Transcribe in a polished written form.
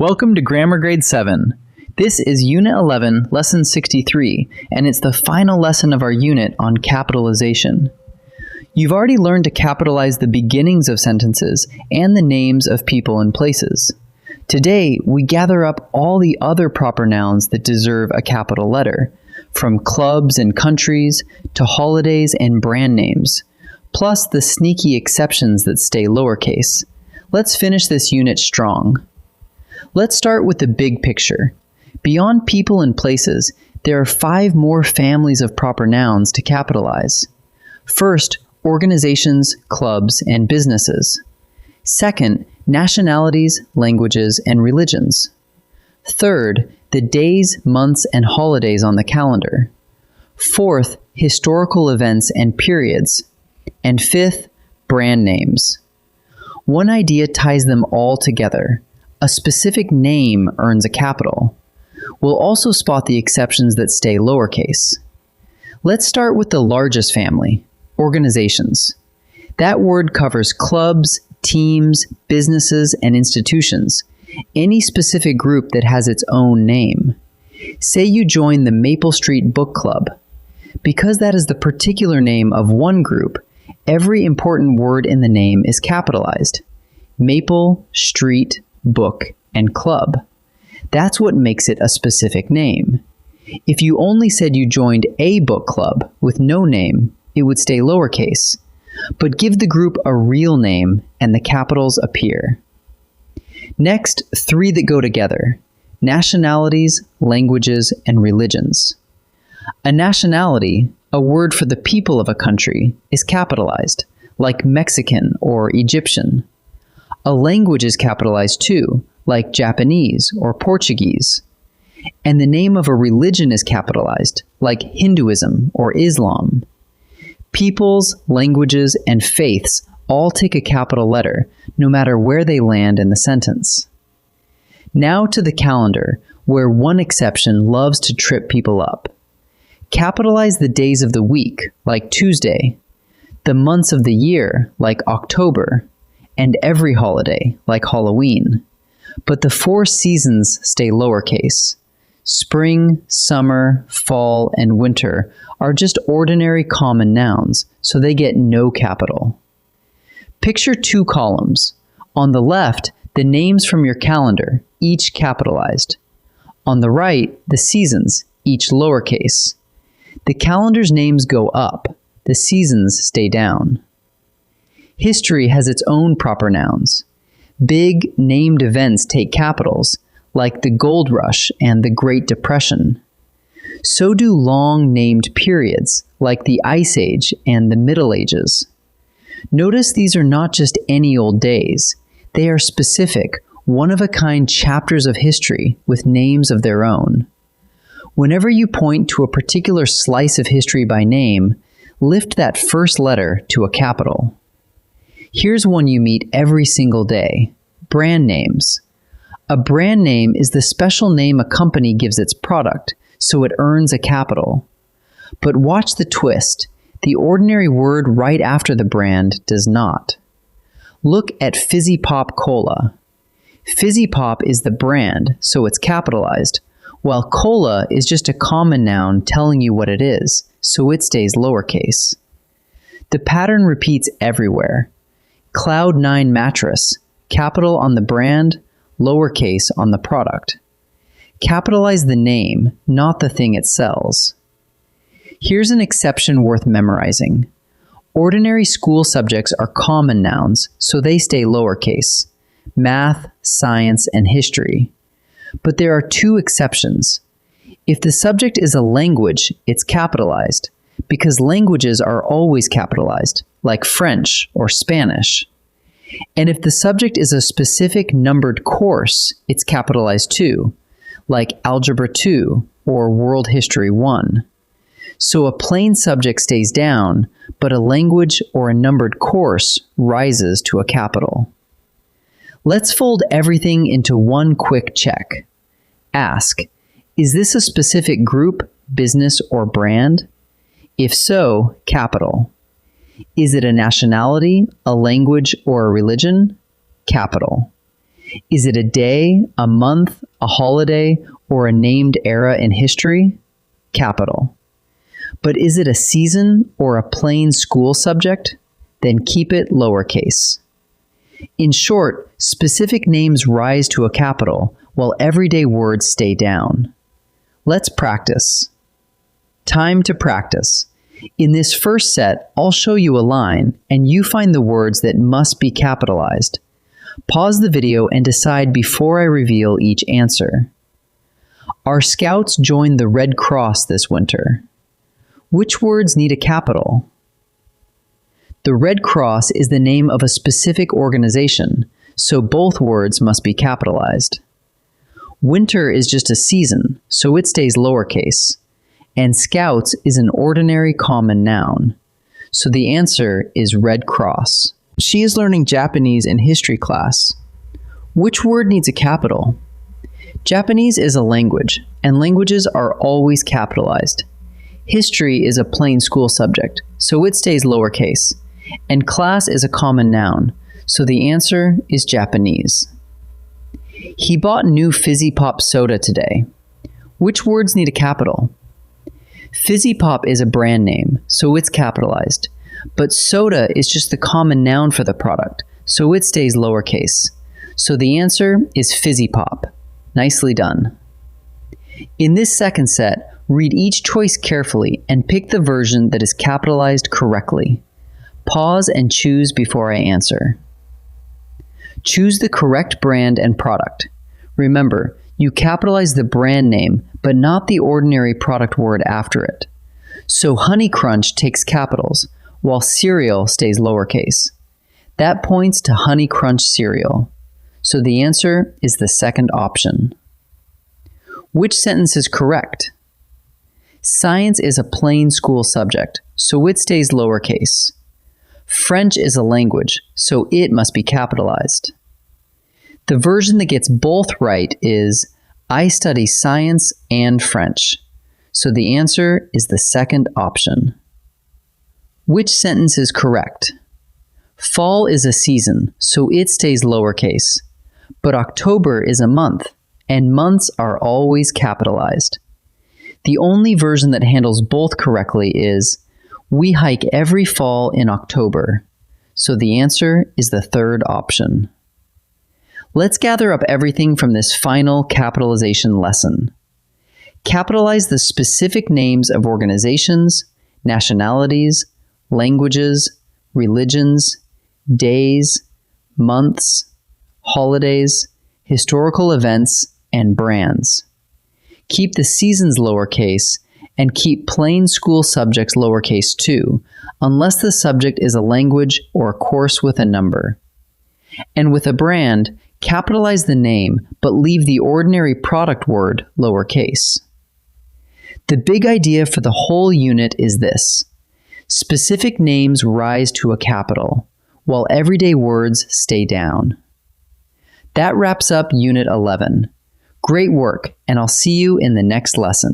Welcome to Grammar Grade 7. This is Unit 11, Lesson 63, and it's the final lesson of our unit on capitalization. You've already learned to capitalize the beginnings of sentences and the names of people and places. Today, we gather up all the other proper nouns that deserve a capital letter, from clubs and countries to holidays and brand names, plus the sneaky exceptions that stay lowercase. Let's finish this unit strong. Let's start with the big picture. Beyond people and places, there are 5 more families of proper nouns to capitalize. First, organizations, clubs, and businesses. Second, nationalities, languages, and religions. Third, the days, months, and holidays on the calendar. Fourth, historical events and periods. And fifth, brand names. One idea ties them all together. A specific name earns a capital. We'll also spot the exceptions that stay lowercase. Let's start with the largest family, organizations. That word covers clubs, teams, businesses, and institutions, any specific group that has its own name. Say you join the Maple Street Book Club. Because that is the particular name of one group, every important word in the name is capitalized. Maple, Street, Book, and Club. That's what makes it a specific name. If you only said you joined a book club with no name, it would stay lowercase. But give the group a real name and the capitals appear. Next, 3 that go together: nationalities, languages, and religions. A nationality, a word for the people of a country, is capitalized, like Mexican or Egyptian. A language is capitalized too, like Japanese or Portuguese. And the name of a religion is capitalized, like Hinduism or Islam. Peoples, languages, and faiths all take a capital letter, no matter where they land in the sentence. Now to the calendar, where one exception loves to trip people up. Capitalize the days of the week, like Tuesday, the months of the year, like October, and every holiday, like Halloween. But the 4 seasons stay lowercase. Spring, summer, fall, and winter are just ordinary common nouns, so they get no capital. Picture 2 columns. On the left, the names from your calendar, each capitalized. On the right, the seasons, each lowercase. The calendar's names go up. The seasons stay down. History has its own proper nouns. Big, named events take capitals, like the Gold Rush and the Great Depression. So do long, named periods, like the Ice Age and the Middle Ages. Notice these are not just any old days. They are specific, one-of-a-kind chapters of history with names of their own. Whenever you point to a particular slice of history by name, lift that first letter to a capital. Here's one you meet every single day: brand names. A brand name is the special name a company gives its product, so it earns a capital. But watch the twist. The ordinary word right after the brand does not. Look at Fizzy Pop Cola. Fizzy Pop is the brand, so it's capitalized, while cola is just a common noun telling you what it is, so it stays lowercase. The pattern repeats everywhere. Cloud9 mattress, capital on the brand, lowercase on the product. Capitalize the name, not the thing it sells. Here's an exception worth memorizing. Ordinary school subjects are common nouns, so they stay lowercase: math, science, and history. But there are 2 exceptions. If the subject is a language, it's capitalized, because languages are always capitalized, like French or Spanish. And if the subject is a specific numbered course, it's capitalized too, like Algebra 2 or World History 1. So a plain subject stays down, but a language or a numbered course rises to a capital. Let's fold everything into one quick check. Ask, is this a specific group, business, or brand? If so, capital. Is it a nationality, a language, or a religion? Capital. Is it a day, a month, a holiday, or a named era in history? Capital. But is it a season or a plain school subject? Then keep it lowercase. In short, specific names rise to a capital while everyday words stay down. Let's practice. Time to practice. In this first set, I'll show you a line, and you find the words that must be capitalized. Pause the video and decide before I reveal each answer. Our scouts joined the Red Cross this winter. Which words need a capital? The Red Cross is the name of a specific organization, so both words must be capitalized. Winter is just a season, so it stays lowercase. And scouts is an ordinary common noun. So the answer is Red Cross. She is learning Japanese in history class. Which word needs a capital? Japanese is a language, and languages are always capitalized. History is a plain school subject, so it stays lowercase. And class is a common noun, so the answer is Japanese. He bought new Fizzy Pop soda today. Which words need a capital? Fizzy Pop is a brand name, so it's capitalized. But soda is just the common noun for the product, so it stays lowercase. So the answer is Fizzy Pop. Nicely done. In this second set, read each choice carefully and pick the version that is capitalized correctly. Pause and choose before I answer. Choose the correct brand and product. Remember, you capitalize the brand name, but not the ordinary product word after it. So Honey Crunch takes capitals, while cereal stays lowercase. That points to Honey Crunch cereal. So the answer is the second option. Which sentence is correct? Science is a plain school subject, so it stays lowercase. French is a language, so it must be capitalized. The version that gets both right is I study science and French. So the answer is the second option. Which sentence is correct? Fall is a season, so it stays lowercase. But October is a month, and months are always capitalized. The only version that handles both correctly is we hike every fall in October. So the answer is the third option. Let's gather up everything from this final capitalization lesson. Capitalize the specific names of organizations, nationalities, languages, religions, days, months, holidays, historical events, and brands. Keep the seasons lowercase and keep plain school subjects lowercase too, unless the subject is a language or a course with a number. And with a brand, capitalize the name, but leave the ordinary product word lowercase. The big idea for the whole unit is this. Specific names rise to a capital, while everyday words stay down. That wraps up Unit 11. Great work, and I'll see you in the next lesson.